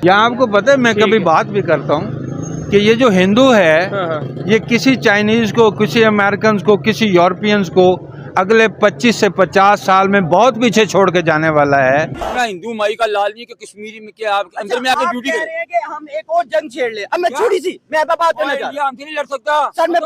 यहाँ आपको पता है मैं कभी बात भी करता हूँ कि ये जो हिंदू है ये किसी चाइनीज को, किसी अमेरिकन को, किसी यूरोपियंस को अगले 25 से 50 साल में बहुत पीछे छोड़ के जाने वाला है। हिंदू माई का लाल नहीं कि कश्मीरी में क्या आप अंदर में आके ड्यूटी करें कि हम एक और जंग छेड़ ले। अब मैं छोटी सी मैं बात करना चाह रहा हूं, नहीं लड़ सकता सर, मैं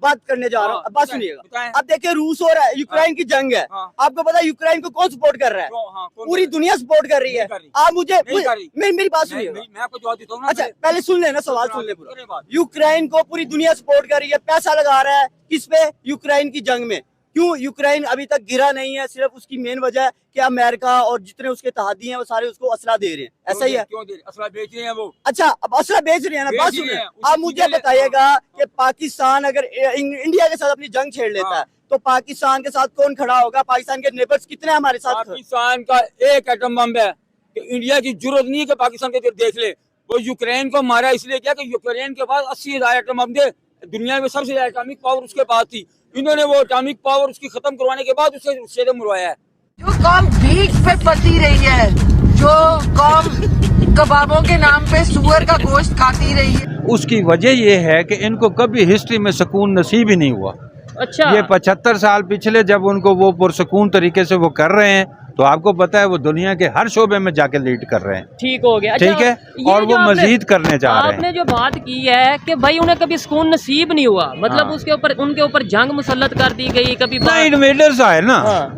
बात करने जा रहा हूं। अब बात सुनिएगा, अब देखिए रूस और यूक्रेन की जंग है। आपको पता है यूक्रेन को कौन सपोर्ट कर रहा है? पूरी दुनिया सपोर्ट कर रही है। आप मुझे मेरी बात सुनिएगा, मैं आपको जवाब देता हूं। अच्छा पहले सुन लेना, सवाल सुन ले पूरा। यूक्रेन को पूरी दुनिया सपोर्ट कर रही है, पैसा लगा रहा है किस पे? यूक्रेन की जंग में। क्यों यूक्रेन अभी तक गिरा नहीं है? सिर्फ उसकी मेन वजह है कि अमेरिका और जितने उसके तहादी हैं वो सारे उसको असला दे रहे हैं। ऐसा ही है? क्यों दे रहे? असला बेच रहे हैं वो। अच्छा अब असला बेच रहे हैं ना, बात सुनिए। आप मुझे बताइएगा कि पाकिस्तान अगर इंडिया के साथ अपनी जंग छेड़ लेता है तो पाकिस्तान के साथ कौन खड़ा होगा? पाकिस्तान के नेबर्स कितने हमारे साथ? पाकिस्तान का एक एटम बम है कि इंडिया की जरूरत नहीं है कि पाकिस्तान के देख ले। वो यूक्रेन को मारा इसलिए क्या कि यूक्रेन के पास 80,000 एटम बम थे, दुनिया में सबसे ज्यादा एटॉमिक पावर उसके पास थी। इन्होंने वो एटॉमिक पावर उसकी खत्म करवाने के बाद उसे उससे मरवाया है। जो कौम भीख पे पलती रही है, जो कौम कबाबों के नाम पे सुअर का गोश्त खाती रही है, उसकी वजह ये है कि इनको कभी हिस्ट्री में सुकून नसीब ही नहीं हुआ। अच्छा, ये 75 साल पिछले जब उनको वो पुरसुकून तरीके से वो कर रहे हैं तो आपको पता है वो दुनिया के हर शोबे में जाके लीड कर रहे हैं। ठीक हो गया। ठीक है, और वो मजीद करने जा रहे हैं। आपने जो बात की है कि भाई उन्हें कभी सुकून नसीब नहीं हुआ, मतलब उसके ऊपर उनके ऊपर जंग मुसल्लत कर दी गई। कभी इन्वेडर्स आए ना,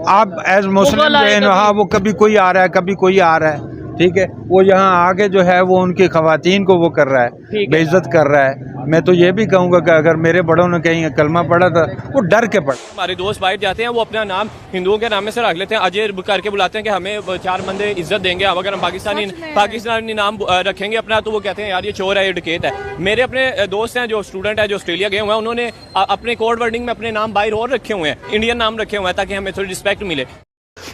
आप एज मुस्लिम हाँ वो कभी कोई आ रहा है, कभी कोई आ रहा है। ठीक है, वो यहाँ आके जो है वो उनकी खवातीन को वो कर रहा है, बेइज्जत कर रहा है। मैं तो ये भी कहूँगा कि अगर मेरे बड़ों ने कहीं कलमा पढ़ा था वो डर के पढ़ा। हमारे दोस्त बाहर जाते हैं, वो अपना नाम हिंदुओं के नाम में से रख लेते हैं, अजय करके बुलाते हैं कि हमें 4 बंदे इज्जत देंगे। अब अगर हम पाकिस्तानी नाम रखेंगे अपना तो वो कहते हैं यार ये चोर है, ये डकैत है। मेरे अपने दोस्त हैं जो स्टूडेंट है, जो ऑस्ट्रेलिया गए हुए हैं, उन्होंने अपने कोड वर्डिंग में अपने नाम बाहर और रखे हुए हैं, इंडियन नाम रखे हुए हैं ताकि हमें थोड़ी रिस्पेक्ट मिले।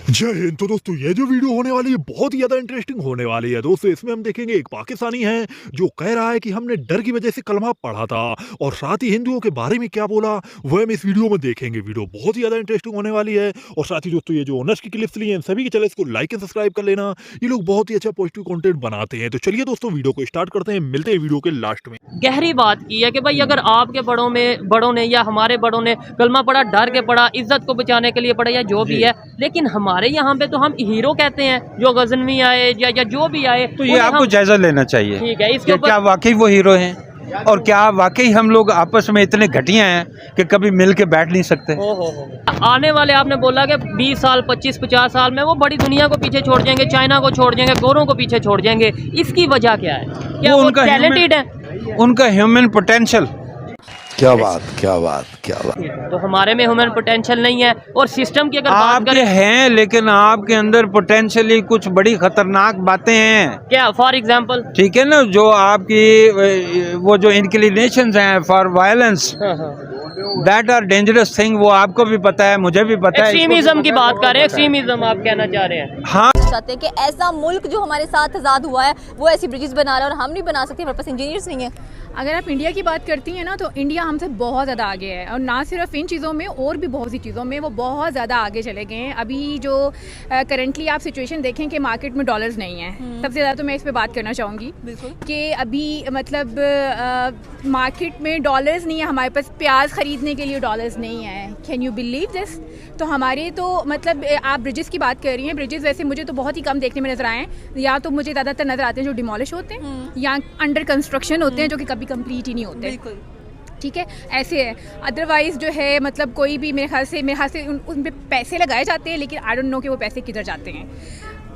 जय हिंद। तो दोस्तों ये जो वीडियो होने वाली है बहुत ही ज्यादा इंटरेस्टिंग होने वाली है दोस्तों। इसमें हम देखेंगे एक पाकिस्तानी है जो कह रहा है कि हमने डर की वजह से कलमा पढ़ा था, और साथ ही हिंदुओं के बारे में क्या बोला वो हम इस वीडियो में देखेंगे। वीडियो बहुत ही ज्यादा इंटरेस्टिंग होने वाली है। और साथ ही दोस्तों ये जो ऑनर्स की क्लिप्स ली हैं सभी के चैनल को लाइक एंड सब्सक्राइब कर लेना, ये लोग बहुत ही अच्छा पॉजिटिव कंटेंट बनाते हैं। तो चलिए दोस्तों वीडियो को स्टार्ट करते हैं, मिलते हैं वीडियो के लास्ट में। गहरी बात की है कि भाई अगर आपके बड़ों ने या हमारे बड़ों ने कलमा पढ़ा, डर के पढ़ा, इज्जत को बचाने के लिए पढ़ा या जो भी है, लेकिन हमारे यहाँ पे तो हम हीरो कहते हैं जो गजनवी आए या जो भी आए, तो ये आपको जायजा लेना चाहिए। ठीक है, इसके क्या वाकई वो हीरो हैं और क्या वाकई हम लोग आपस में इतने घटिया हैं कि कभी मिल के बैठ नहीं सकते? आने वाले आपने बोला कि 20 साल 25-50 साल में वो बड़ी दुनिया को पीछे छोड़ जाएंगे, चाइना को छोड़ जाएंगे, गोरों को पीछे छोड़ जाएंगे। इसकी वजह क्या है? क्या वो टैलेंटेड है? उनका ह्यूमन पोटेंशियल। क्या बात, क्या बात, क्या बात। तो हमारे में ह्यूमन पोटेंशियल नहीं है। और सिस्टम की अगर बात करें हैं, लेकिन आपके अंदर पोटेंशियली कुछ बड़ी खतरनाक बातें हैं। क्या? फॉर एग्जांपल, ठीक है ना, जो आपकी वो जो इंक्लिनेशंस हैं for violence, that are dangerous thing. वो आपको भी पता है, मुझे भी पता है। एक्सट्रीमिज्म की बात कर रहे हैं, एक्सट्रीमिज्म आप कहना चाह रहे हैं? हाँ, चाहते हैं कि ऐसा मुल्क जो हमारे साथ आज़ाद हुआ है वो ऐसी ब्रिजेस बना रहा है, और हम नहीं बना सकते, हमारे पास इंजीनियर्स नहीं है। अगर आप इंडिया की बात करती हैं ना तो इंडिया हमसे बहुत ज़्यादा आगे है, और ना सिर्फ इन चीज़ों में और भी बहुत सी चीज़ों में वो बहुत ज़्यादा आगे चले गए हैं। अभी जो करंटली आप सिचुएशन देखें कि मार्केट में डॉलर्स नहीं है, सबसे ज़्यादा तो मैं इस पर बात करना चाहूँगी कि अभी मतलब मार्केट में डॉलर्स नहीं है, हमारे पास प्याज ख़रीदने के लिए डॉलर्स नहीं है। Can you believe this? तो हमारे तो मतलब आप ब्रिजेस की बात कर रही हैं, ब्रिजेस वैसे मुझे तो बहुत ही कम देखने में नज़र आए हैं, या तो मुझे ज़्यादातर नज़र आते हैं जो डिमोलिश होते हैं या अंडर कंस्ट्रक्शन होते हैं जो कि कभी कंप्लीट ही नहीं होते। ठीक है, ऐसे है। अदरवाइज़ जो है मतलब कोई भी मेरे ख्याल से उन पे पैसे लगाए जाते हैं, लेकिन आई डोंट नो कि वो पैसे किधर जाते हैं।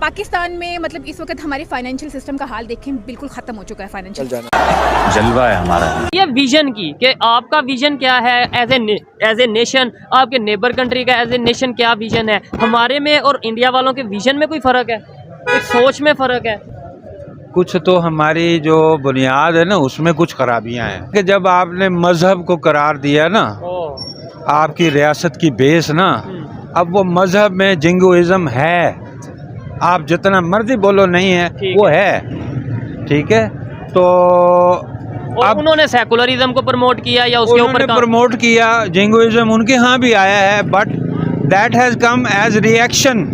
पाकिस्तान में मतलब इस वक्त हमारे फाइनेंशियल सिस्टम का हाल देखें, बिल्कुल ख़त्म हो चुका है फाइनेंशियल जलवा है हमारा। ये विजन की कि आपका विजन क्या है एज ए नेशन, आपके नेबर कंट्री का एज ए नेशन क्या विजन है? हमारे में और इंडिया वालों के विजन में कोई फ़र्क है? एक सोच में फ़र्क है? कुछ तो हमारी जो बुनियाद है ना उसमें कुछ खराबियां हैं कि जब आपने मजहब को करार दिया ना, आपकी रियासत की बेस ना, अब वो मजहब में जिंगोइज्म है। आप जितना मर्जी बोलो नहीं है, वो है। ठीक है, तो अब उन्होंने सेकुलरिज्म को प्रमोट किया या उसके ऊपर प्रमोट किया, जिंगोइज्म उनके यहाँ भी आया है, but that has come as reaction.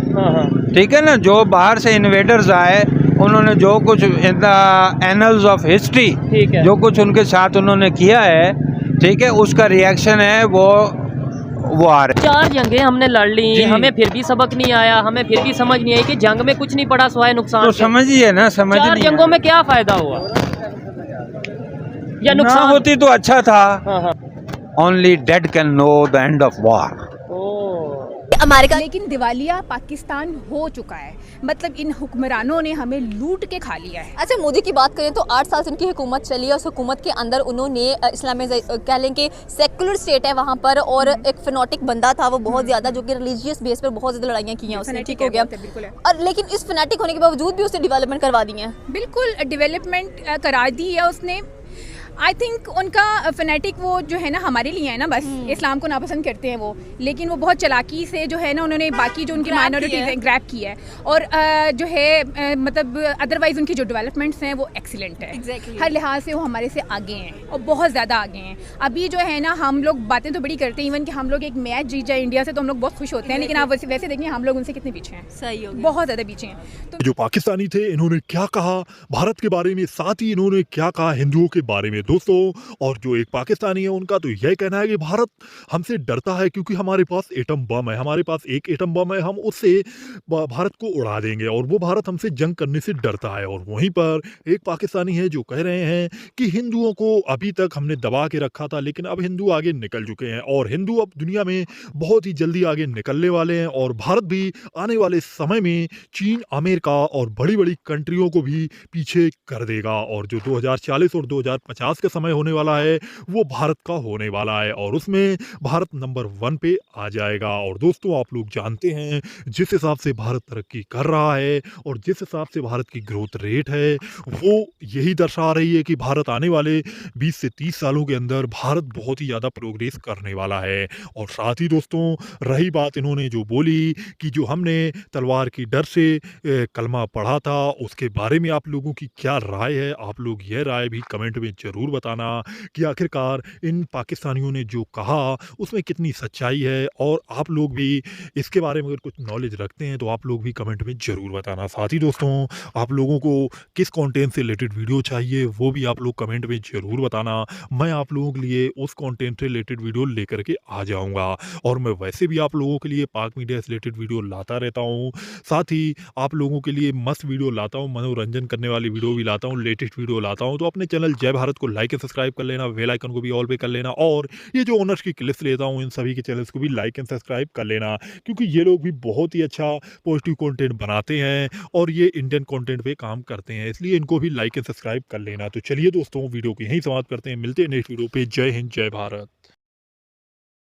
ठीक है ना, जो बाहर से इन्वेडर्स आए उन्होंने जो कुछ in the annuls of history ठीक है। जो कुछ उनके साथ उन्होंने किया है, ठीक है, उसका रिएक्शन है वो आ रहे। 4 जंगें हमने लड़ ली, जी। हमें फिर भी सबक नहीं आया, हमें फिर भी समझ नहीं आई कि जंग में कुछ नहीं पड़ा सिवाय नुकसान तो के। समझिए ना, समझ 4 नहीं जंगों आया। में क्या फायदा हुआ या ना नुकसान होती तो अच्छा था। हाँ हाँ। Only dead can know the end of war. America लेकिन दिवालिया पाकिस्तान हो चुका है, मतलब इन हुक्मरानों ने हमें लूट के खा लिया है। अच्छा, मोदी की बात करें तो 8 साल से उनकी हुकूमत चली है। उस हुकूमत के अंदर उन्होंने कह लें कि सेकुलर स्टेट है वहाँ पर, और एक फिनोटिक बंदा था वो बहुत ज़्यादा, जो कि रिलीजियस बेस पर बहुत ज़्यादा लड़ाइयाँ की हैं उसने, ठीक हो गया। बिल्कुल है। और लेकिन इस फिनेटिक होने के बावजूद भी उसने डेवलपमेंट करवा दी है। बिल्कुल डेवलपमेंट करा दी है उसने। आई थिंक उनका फनेटिक वो जो है ना हमारे लिए है ना, बस इस्लाम को नापसंद करते हैं वो, लेकिन वो बहुत चालाकी से जो है ना उन्होंने बाकी जो उनकी माइनॉरिटीज़ हैं ग्रैब की है, और जो है मतलब अदरवाइज उनकी जो डेवलपमेंट्स हैं वो एक्सीलेंट है। Exactly. हर लिहाज से वो हमारे से आगे हैं और बहुत ज़्यादा आगे हैं। अभी जो है ना हम लोग बातें तो बड़ी करते हैं, इवन कि हम लोग एक मैच जीत जाए इंडिया से तो हम लोग बहुत खुश होते हैं, लेकिन आप वैसे देखिए हम लोग उनसे कितने पीछे हैं। सही हो गया। बहुत ज़्यादा पीछे हैं। तो जो पाकिस्तानी थे इन्होंने क्या कहा भारत के बारे में, साथ ही इन्होंने क्या कहा हिंदुओं के बारे में दोस्तों। और जो एक पाकिस्तानी है उनका तो यह कहना है कि भारत हमसे डरता है क्योंकि हमारे पास एटम बम है, हमारे पास एक एटम बम है, हम उससे भारत को उड़ा देंगे और वो भारत हमसे जंग करने से डरता है। और वहीं पर एक पाकिस्तानी है जो कह रहे हैं कि हिंदुओं को अभी तक हमने दबा के रखा था, लेकिन अब हिंदू आगे निकल चुके हैं और हिंदू अब दुनिया में बहुत ही जल्दी आगे निकलने वाले हैं। और भारत भी आने वाले समय में चीन, अमेरिका और बड़ी बड़ी कंट्रियों को भी पीछे कर देगा और जो 2040 और 2050 का समय होने वाला है वो भारत का होने वाला है और उसमें भारत नंबर 1 पे आ जाएगा। और दोस्तों आप लोग जानते हैं जिस हिसाब से भारत तरक्की कर रहा है और जिस हिसाब से भारत की ग्रोथ रेट है वो यही दर्शा रही है कि भारत आने वाले 20 से 30 सालों के अंदर भारत बहुत ही ज़्यादा प्रोग्रेस करने वाला है। और साथ ही दोस्तों रही बात इन्होंने जो बोली कि जो हमने तलवार की डर से कलमा पढ़ा था उसके बारे में आप लोगों की क्या राय है, आप लोग यह राय भी कमेंट में ज़रूर बताना कि आखिरकार इन पाकिस्तानियों ने जो कहा उसमें कितनी सच्चाई है। और आप लोग भी इसके बारे में अगर कुछ नॉलेज रखते हैं तो आप लोग भी कमेंट में ज़रूर बताना। साथ ही दोस्तों आप लोगों को किस कंटेंट से रिलेटेड वीडियो चाहिए वो भी आप लोग कमेंट में ज़रूर बताना। मैं आप लोगों के लिए उस कंटेंट से रिलेटेड वीडियो लेकर के आ जाऊँगा और मैं वैसे भी आप लोगों के लिए पाक मीडिया से रिलेटेड वीडियो लाता रहता हूँ। साथ ही आप लोगों के लिए मस्त वीडियो लाता हूँ, मनोरंजन करने वाली वीडियो भी लाता हूँ, लेटेस्ट वीडियो लाता हूँ। तो अपने चैनल जय भारत को लाइक एंड सब्सक्राइब कर लेना, बेल आइकन को भी ऑल पे कर लेना और ये जो ओनर्स की क्लिप्स लेता हूँ इन सभी के चैनल्स को भी लाइक एंड सब्सक्राइब कर लेना क्योंकि ये लोग भी बहुत ही अच्छा पॉजिटिव कंटेंट बनाते हैं और ये इंडियन कंटेंट पे काम करते हैं, इसलिए इनको भी लाइक एंड सब्सक्राइब कर लेना। तो चलिए दोस्तों वीडियो को यहीं समाप्त करते हैं, मिलते हैं नेक्स्ट वीडियो पे। जय हिंद, जय भारत।